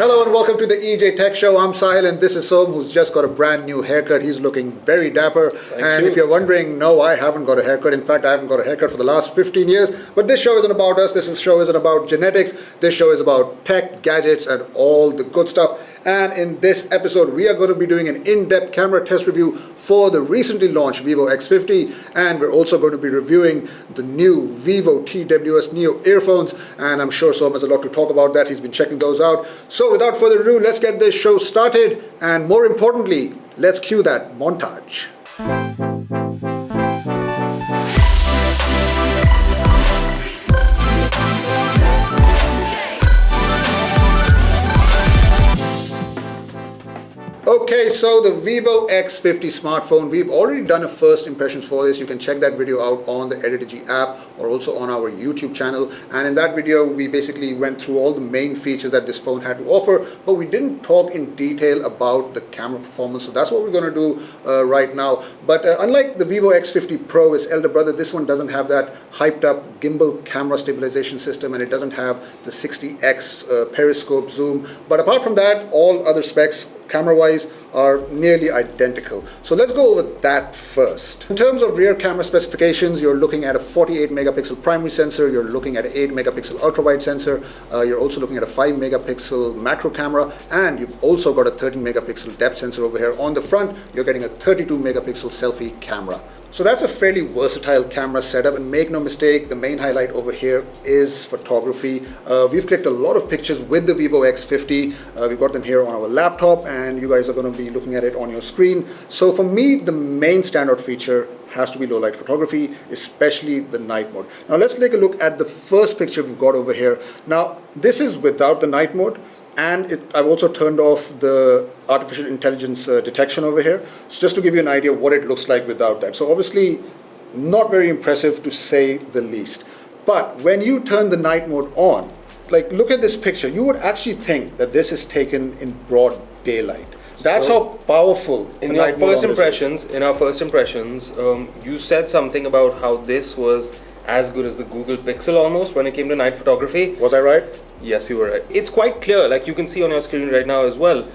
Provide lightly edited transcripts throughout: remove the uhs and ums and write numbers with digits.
Hello and welcome to the EJ Tech Show. I'm Sahil and this is Sohum, who's just got a brand new haircut. He's looking very dapper. Thank you. If you're wondering, no, I haven't got a haircut. In fact, I haven't got a haircut for the last 15 years. But this show isn't about us. Show isn't about genetics. This show is about tech, gadgets, and all the good stuff. And in this episode, we are going to be doing an in-depth camera test review for the recently launched Vivo X50. And we're also going to be reviewing the new Vivo TWS Neo earphones. And I'm sure Sohum has a lot to talk about that. He's been checking those out. So without further ado, let's get this show started. And more importantly, let's cue that montage. Okay, so the Vivo X50 smartphone, we've already done a first impressions for this. You can check that video out on the Editorgy app or also on our YouTube channel. And in that video, we basically went through all the main features that this phone had to offer, but we didn't talk in detail about the camera performance. So that's what we're going to do right now. But unlike the Vivo X50 Pro, its elder brother, this one doesn't have that hyped up gimbal camera stabilization system, and it doesn't have the 60x periscope zoom. But apart from that, all other specs camera-wise are nearly identical. So let's go over that first. In terms of rear camera specifications, you're looking at a 48 megapixel primary sensor, you're looking at an 8 megapixel ultrawide sensor, you're also looking at a 5 megapixel macro camera, and you've also got a 13 megapixel depth sensor over here. On the front, you're getting a 32 megapixel selfie camera. So that's a fairly versatile camera setup, and make no mistake, the main highlight over here is photography. We've clicked a lot of pictures with the Vivo X50. We've got them here on our laptop, and you guys are going to be looking at it on your screen. So for me, the main standout feature has to be low light photography, especially the night mode. Now let's take a look at the first picture we've got over here. Now this is without the night mode, and I've also turned off the artificial intelligence detection over here. So just to give you an idea of what it looks like without that. So obviously not very impressive to say the least. But when you turn the night mode on, like look at this picture, you would actually think that this is taken in broad daylight. That's how powerful in our first impressions, you said something about how this was as good as the Google Pixel almost when it came to night photography. Was I right? Yes, you were right. It's quite clear, like you can see on your screen right now as well.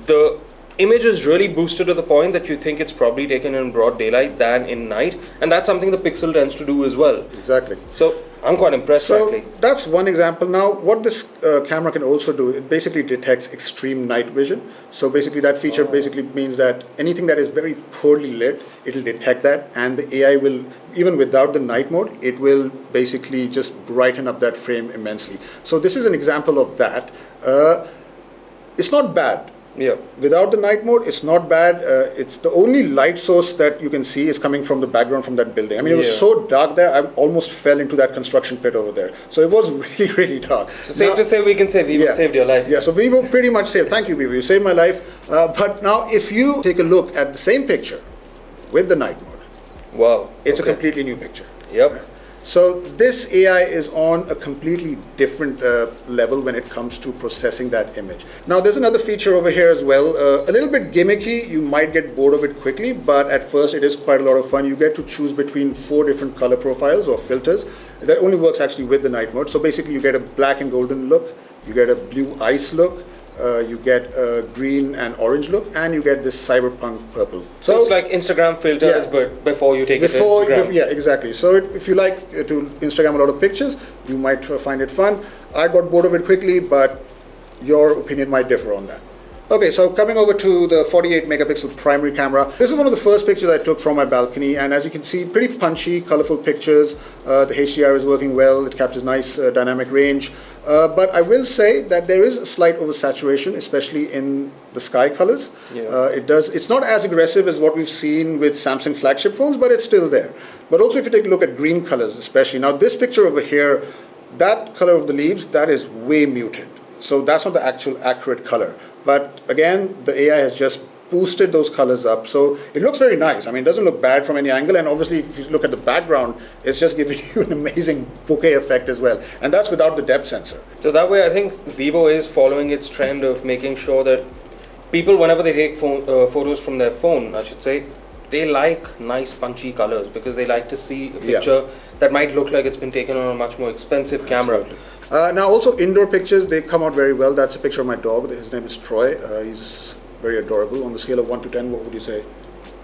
The image is really boosted to the point that you think it's probably taken in broad daylight than in night, and that's something the Pixel tends to do as well. Exactly. So I'm quite impressed. So that's one example. Now what this camera can also do, it basically detects extreme night vision. So basically that feature basically means that anything that is very poorly lit, it'll detect that, and the AI will, even without the night mode, it will basically just brighten up that frame immensely. So this is an example of that. It's not bad. Yeah. Without the night mode, it's not bad. It's the only light source that you can see is coming from the background from that building. I mean, it was so dark there, I almost fell into that construction pit over there. So it was really, really dark. So safe to say, we can say Vivo saved your life. Yeah, so Vivo pretty much saved. Thank you, Vivo. You saved my life. But now if you take a look at the same picture with the night mode, wow, it's a completely new picture. Yep. So this AI is on a completely different level when it comes to processing that image. Now there's another feature over here as well, a little bit gimmicky. You might get bored of it quickly, but at first it is quite a lot of fun. You get to choose between 4 different color profiles or filters. That only works actually with the night mode. So basically you get a black and golden look, you get a blue ice look, you get a green and orange look, and you get this cyberpunk purple. So it's like Instagram filters, but before you take it to Instagram. Yeah, exactly. So if you like to Instagram a lot of pictures, you might find it fun. I got bored of it quickly, but your opinion might differ on that. Okay, so coming over to the 48 megapixel primary camera. This is one of the first pictures I took from my balcony, and as you can see, pretty punchy, colorful pictures. The HDR is working well, it captures nice dynamic range. But I will say that there is a slight oversaturation, especially in the sky colors. Yeah. It's not as aggressive as what we've seen with Samsung flagship phones, but it's still there. But also if you take a look at green colors especially. Now this picture over here, that color of the leaves, that is way muted. So that's not the actual accurate color. But again, the AI has just boosted those colors up. So it looks very nice. I mean, it doesn't look bad from any angle. And obviously, if you look at the background, it's just giving you an amazing bokeh effect as well. And that's without the depth sensor. So that way, I think Vivo is following its trend of making sure that people, whenever they take photos from their phone, I should say, they like nice punchy colors because they like to see a picture that might look like it's been taken on a much more expensive camera. Now also indoor pictures, they come out very well. That's a picture of my dog. His name is Troy. He's very adorable. On the scale of 1 to 10, what would you say?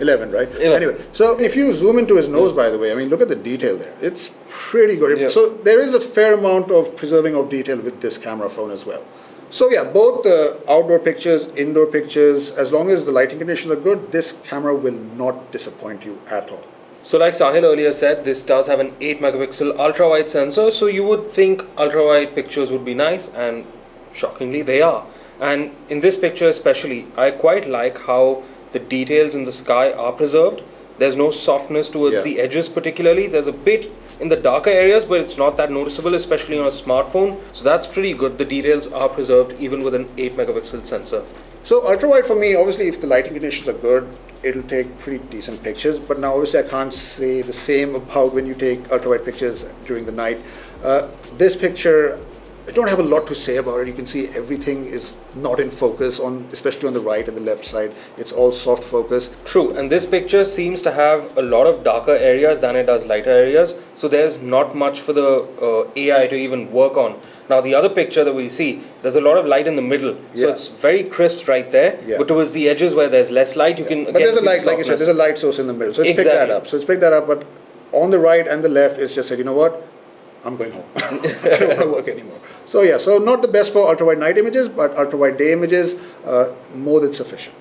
11, right? 11. Anyway, so if you zoom into his nose, by the way, I mean, look at the detail there. It's pretty good. So there is a fair amount of preserving of detail with this camera phone as well. So yeah, both the outdoor pictures, indoor pictures, as long as the lighting conditions are good, this camera will not disappoint you at all. So like Sahil earlier said, this does have an 8 megapixel ultra-wide sensor, so you would think ultra-wide pictures would be nice, and shockingly they are. And in this picture especially, I quite like how the details in the sky are preserved. There's no softness towards the edges particularly. There's a bit in the darker areas, but it's not that noticeable, especially on a smartphone. So that's pretty good. The details are preserved even with an 8 megapixel sensor. So ultra-wide for me, obviously if the lighting conditions are good, it'll take pretty decent pictures. But now obviously I can't say the same about when you take ultra-wide pictures during the night. This picture, I don't have a lot to say about it. You can see everything is not in focus, especially on the right and the left side. It's all soft focus. True, and this picture seems to have a lot of darker areas than it does lighter areas. So there's not much for the AI to even work on. Now the other picture that we see, there's a lot of light in the middle. So it's very crisp right there. But towards the edges where there's less light, you can But there's a light, like you said, there's a light source in the middle. So it's picked that up. But on the right and the left, it's just said, you know what? I'm going home. I don't want to work anymore. So yeah, so not the best for ultra-wide night images, but ultra-wide day images, more than sufficient.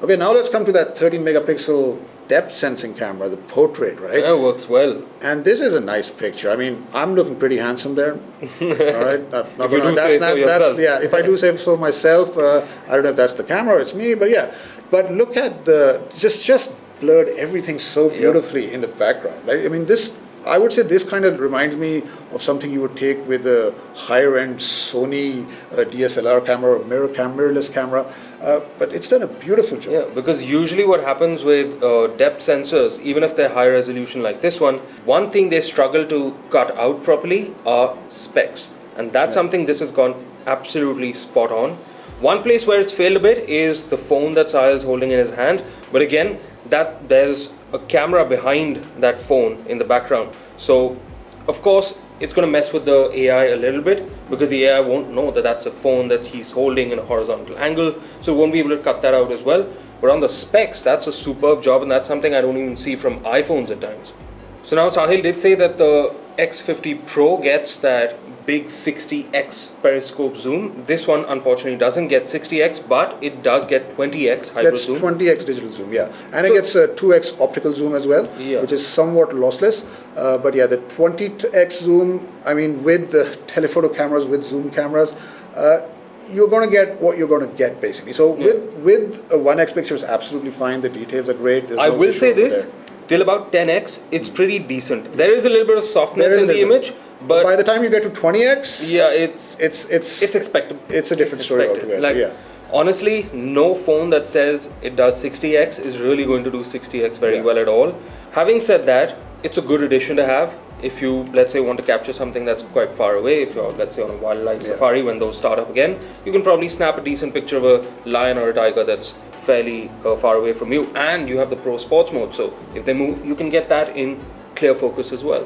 Okay, now let's come to that 13 megapixel depth sensing camera, the portrait, right? Yeah, it works well. And this is a nice picture. I mean, I'm looking pretty handsome there. All right, if I do say so myself, I don't know if that's the camera or it's me, but yeah. But look at the just blurred everything so beautifully in the background. Right? I mean, I would say this kind of reminds me of something you would take with a higher-end Sony DSLR camera or mirrorless camera, but it's done a beautiful job. Yeah, because usually what happens with depth sensors, even if they're high resolution like this one thing they struggle to cut out properly are specs, and that's something this has gone absolutely spot on. One place where it's failed a bit is the phone that Sahil's holding in his hand, but again, there's a camera behind that phone in the background. So, of course, it's going to mess with the AI a little bit because the AI won't know that that's a phone that he's holding in a horizontal angle, so it won't be able to cut that out as well. But on the specs, that's a superb job, and that's something I don't even see from iPhones at times. So now Sahil did say that the X50 Pro gets that big 60x periscope zoom. This one unfortunately doesn't get 60x, but it does get 20x hyper zoom. That's 20x digital zoom, yeah. And it gets a 2x optical zoom as well, which is somewhat lossless. But yeah, the 20x zoom, I mean, with the telephoto cameras, with zoom cameras, you're going to get what you're going to get basically. So with a 1x picture is absolutely fine. The details are great. I will say this, till about 10x, it's pretty decent. There is a little bit of softness in the image. But by the time you get to 20x, it's expected. It's a different story altogether. Honestly, no phone that says it does 60x is really going to do 60x very well at all. Having said that, it's a good addition to have if you, let's say, want to capture something that's quite far away. If you're, let's say, on a wildlife safari when those start up again, you can probably snap a decent picture of a lion or a tiger that's fairly far away from you, and you have the Pro Sports mode, so if they move, you can get that in clear focus as well.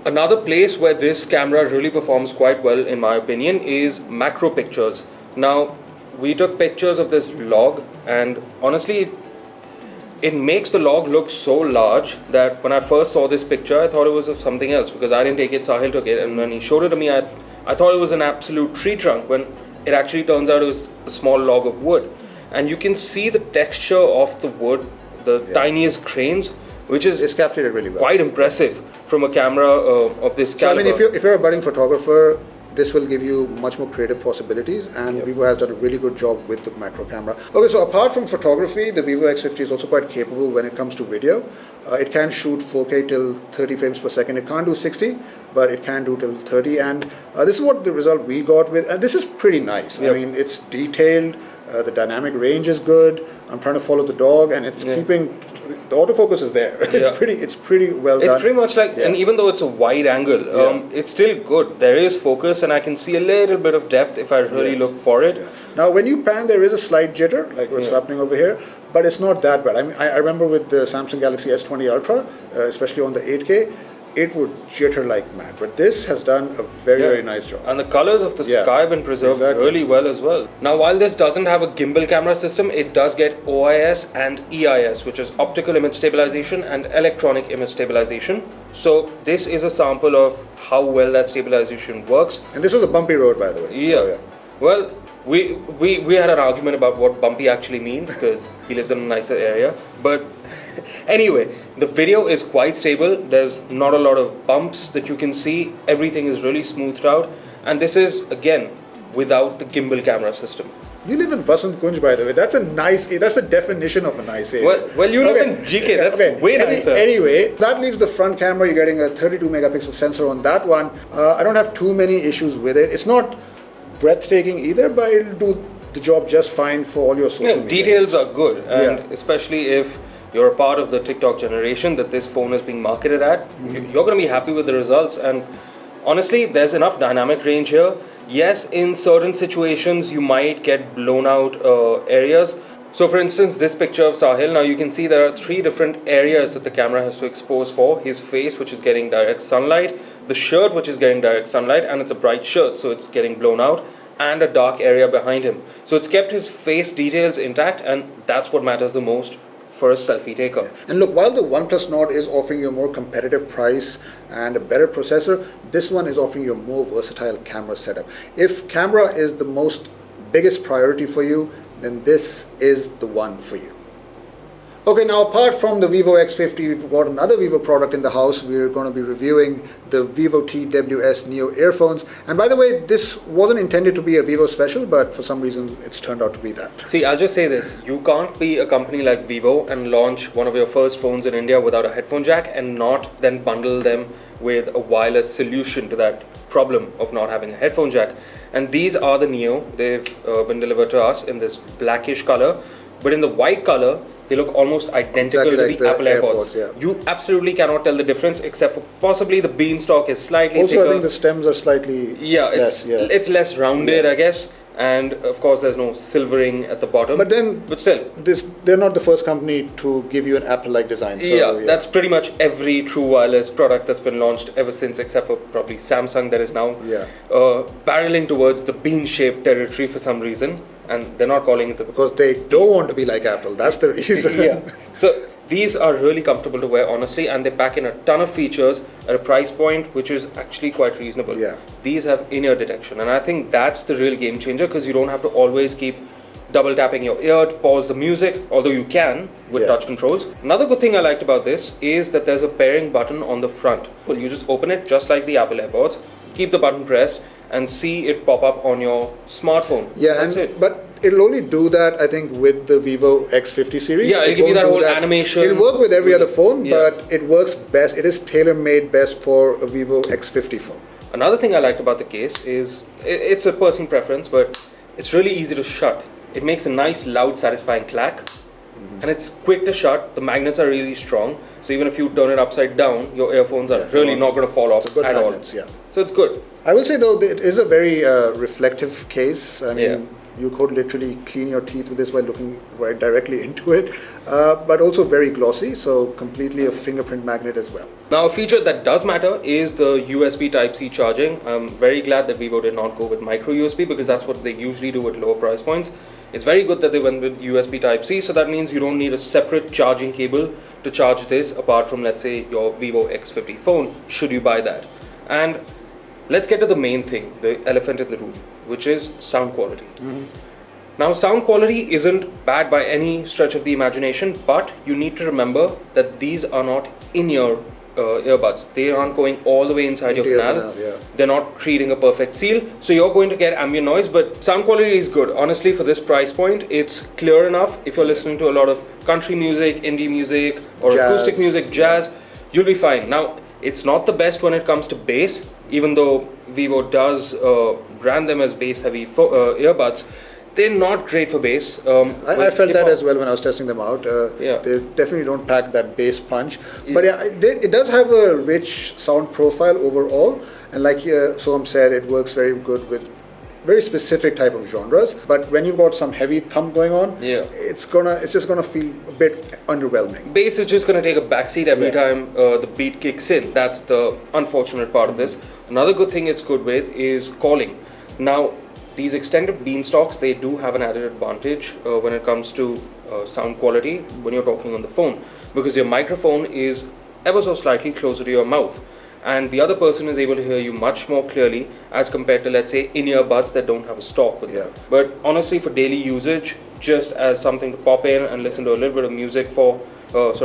Another place where this camera really performs quite well, in my opinion, is macro pictures. Now, we took pictures of this log, and honestly, it makes the log look so large that when I first saw this picture, I thought it was of something else because I didn't take it, Sahil took it, and when he showed it to me, I thought it was an absolute tree trunk, when it actually turns out it was a small log of wood. And you can see the texture of the wood, the tiniest grains, which is it's captured it really well. Quite impressive from a camera of this caliber. So I mean, if you're a budding photographer, this will give you much more creative possibilities, and Vivo has done a really good job with the macro camera. Okay, so apart from photography, the Vivo X50 is also quite capable when it comes to video. It can shoot 4K till 30 frames per second. It can't do 60, but it can do till 30, and this is what the result we got with, and this is pretty nice. I mean, it's detailed, the dynamic range is good. I'm trying to follow the dog, and it's keeping, the autofocus is there. It's pretty well done. It's pretty much like, and even though it's a wide angle, it's still good. There is focus, and I can see a little bit of depth if I really look for it. Now, when you pan, there is a slight jitter, like what's happening over here, but it's not that bad. I mean, I remember with the Samsung Galaxy S20 Ultra, especially on the 8K, it would jitter like mad. But this has done a very nice job. And the colors of the sky have been preserved really well as well. Now, while this doesn't have a gimbal camera system, it does get OIS and EIS, which is optical image stabilization and electronic image stabilization. So this is a sample of how well that stabilization works. And this was a bumpy road, by the way. Yeah. So, Well, we had an argument about what bumpy actually means because he lives in a nicer area. But anyway, the video is quite stable. There's not a lot of bumps that you can see. Everything is really smoothed out. And this is, again, without the gimbal camera system. You live in Vasant Kunj, by the way. That's that's the definition of a nice area. Well, you live in GK. That's way nicer. Anyway, that leaves the front camera. You're getting a 32 megapixel sensor on that one. I don't have too many issues with it. It's not breathtaking either, but it'll do the job just fine for all your social media. Details are good, and especially if you're a part of the TikTok generation that this phone is being marketed at, you're going to be happy with the results. And honestly, there's enough dynamic range here. Yes, in certain situations you might get blown out areas. So for instance, this picture of Sahil, now you can see there are 3 different areas that the camera has to expose for. His face, which is getting direct sunlight, the shirt, which is getting direct sunlight, and it's a bright shirt, so it's getting blown out, and a dark area behind him. So it's kept his face details intact, and that's what matters the most for a selfie taker. And look, while the OnePlus Nord is offering you a more competitive price and a better processor, this one is offering you a more versatile camera setup. If camera is the biggest priority for you, then this is the one for you. Okay, now apart from the Vivo X50, we've got another Vivo product in the house. We're going to be reviewing the Vivo TWS Neo earphones. And by the way, this wasn't intended to be a Vivo special, but for some reason it's turned out to be that. See, I'll just say this. You can't be a company like Vivo and launch one of your first phones in India without a headphone jack and not then bundle them with a wireless solution to that problem of not having a headphone jack. And these are the Neo. They've been delivered to us in this blackish color, but in the white color, they look almost identical to the Apple AirPods. You absolutely cannot tell the difference, except for possibly the beanstalk is slightly thicker. Also, I think the stems are slightly less. It's less rounded, I guess. And of course, there's no silvering at the bottom. But still, they're not the first company to give you an Apple-like design. So, that's pretty much every true wireless product that's been launched ever since, except for probably Samsung, that is now barreling towards the bean-shaped territory for some reason. And they're not calling it because they don't want to be like Apple. That's the reason. So these are really comfortable to wear, honestly, and they pack in a ton of features at a price point which is actually quite reasonable. These have in-ear detection, and I think that's the real game changer, because you don't have to always keep double tapping your ear to pause the music, although you can with touch controls. Another good thing I liked about this is that there's a pairing button on the front. Well, you just open it just like the Apple AirPods, keep the button pressed, and see it pop up on your smartphone. But it'll only do that, I think, with the Vivo X50 series. It'll give you that whole animation. It'll work with every other phone, but it works best. It is tailor-made best for a Vivo X50 phone. Another thing I liked about the case is, it's a personal preference, but it's really easy to shut. It makes a nice, loud, satisfying clack. And it's quick to shut. The magnets are really strong, so even if you turn it upside down, your earphones are really not going to fall off at all. So it's good. I will say though, it is a very reflective case. I mean, you could literally clean your teeth with this by looking right directly into it, but also very glossy, so completely a fingerprint magnet as well. Now, a feature that does matter is the USB Type-C charging. I'm very glad that Vivo did not go with micro USB, because that's what they usually do at lower price points. It's very good that they went with USB Type-C, so that means you don't need a separate charging cable to charge this apart from, let's say, your Vivo X50 phone, should you buy that. And let's get to the main thing, the elephant in the room, which is sound quality. Now, sound quality isn't bad by any stretch of the imagination, but you need to remember that these are not in-ear earbuds. They aren't going all the way inside your canal. They're not creating a perfect seal, so you're going to get ambient noise, but sound quality is good. Honestly, for this price point, it's clear enough. If you're listening to a lot of country music, indie music, or acoustic music, jazz, you'll be fine. Now, it's not the best when it comes to bass, even though Vivo does brand them as bass-heavy earbuds. They're not great for bass. I felt that as well when I was testing them out. They definitely don't pack that bass punch. But it does have a rich sound profile overall. And like Sohum said, it works very good with very specific type of genres. But when you've got some heavy thump going on, it's just gonna feel a bit underwhelming. Bass is just going to take a backseat every Yeah. time the beat kicks in. That's the unfortunate part of this. Another good thing it's good with is calling. Now, these extended beanstalks, they do have an added advantage when it comes to sound quality when you're talking on the phone, because your microphone is ever so slightly closer to your mouth, and the other person is able to hear you much more clearly as compared to, let's say, in-ear buds that don't have a stalk with them. But honestly, for daily usage, just as something to pop in and listen to a little bit of music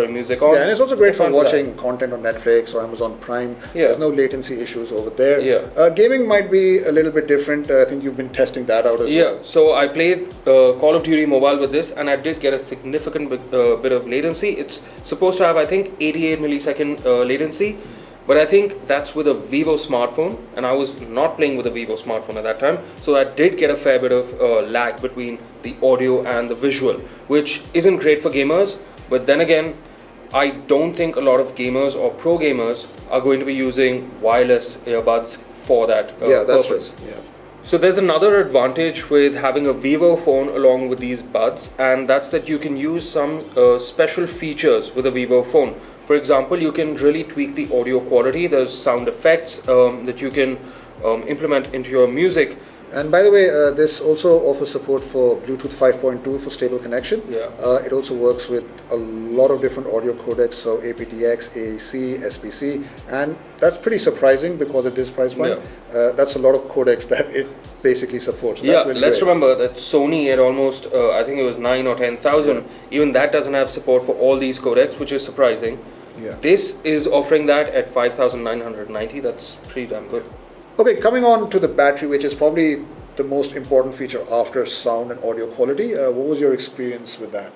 music on. Yeah, and it's also great for watching content on Netflix or Amazon Prime. There's no latency issues over there. Gaming might be a little bit different. I think you've been testing that out as well. So I played Call of Duty Mobile with this, and I did get a significant bit of latency. It's supposed to have, I think, 88 millisecond latency. But I think that's with a Vivo smartphone, and I was not playing with a Vivo smartphone at that time, so I did get a fair bit of lag between the audio and the visual, which isn't great for gamers. But then again, I don't think a lot of gamers or pro gamers are going to be using wireless earbuds for that purpose. So there's another advantage with having a Vivo phone along with these buds, and that's that you can use some special features with a Vivo phone. For example, you can really tweak the audio quality. There's sound effects that you can implement into your music. And by the way, this also offers support for Bluetooth 5.2 for stable connection. It also works with a lot of different audio codecs, so aptX, AAC, SPC, and that's pretty surprising because at this price point, that's a lot of codecs that it basically supports. So that's really let's great. remember that Sony at almost, I think it was 9 or 10,000, even that doesn't have support for all these codecs, which is surprising. This is offering that at 5,990. That's pretty damn good. Okay, coming on to the battery, which is probably the most important feature after sound and audio quality. What was your experience with that?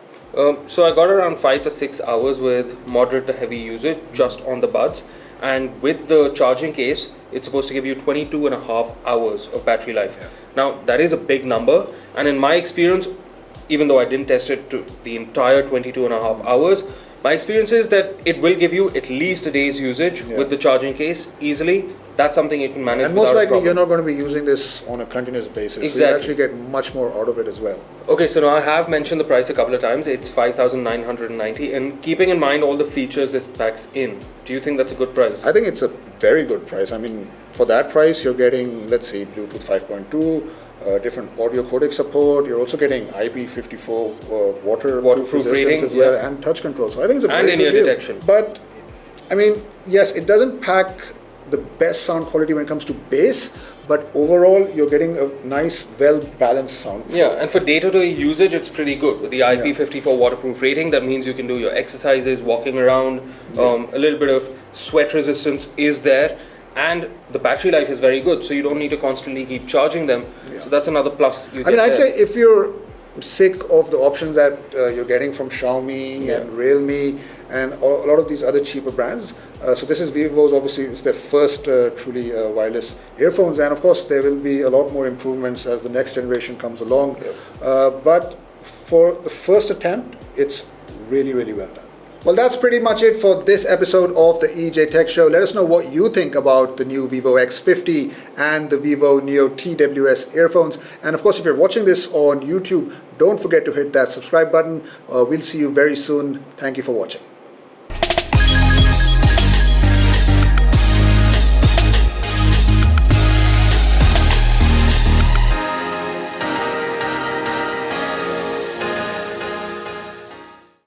So I got around 5 to 6 hours with moderate to heavy usage just on the buds, and with the charging case, it's supposed to give you 22.5 hours of battery life. Now, that is a big number, and in my experience, even though I didn't test it to the entire 22.5 hours, my experience is that it will give you at least a day's usage with the charging case easily. That's something you can manage. And most likely you're not going to be using this on a continuous basis. So you actually get much more out of it as well. Okay, so now I have mentioned the price a couple of times. It's 5,990, and keeping in mind all the features this packs in, do you think that's a good price? I think it's a very good price. I mean, for that price, you're getting, let's say, Bluetooth 5.2, different audio codec support. You're also getting IP54 waterproof resistance as well, and touch control. So I think it's a and very in-ear good deal. detection. But I mean, yes, it doesn't pack the best sound quality when it comes to bass, but overall you're getting a nice, well-balanced sound. And for day-to-day usage, it's pretty good. With the IP54 waterproof rating, that means you can do your exercises, walking around. A little bit of sweat resistance is there, and the battery life is very good, so you don't need to constantly keep charging them. So that's another plus. I'd say if you're sick of the options that you're getting from Xiaomi and Realme and a lot of these other cheaper brands. So this is Vivo's, obviously it's their first truly wireless earphones, and of course there will be a lot more improvements as the next generation comes along. But for the first attempt, it's really, really well done. Well, that's pretty much it for this episode of the EJ Tech Show. Let us know what you think about the new Vivo X50 and the Vivo Neo TWS earphones. And of course, if you're watching this on YouTube, don't forget to hit that subscribe button. We'll see you very soon. Thank you for watching.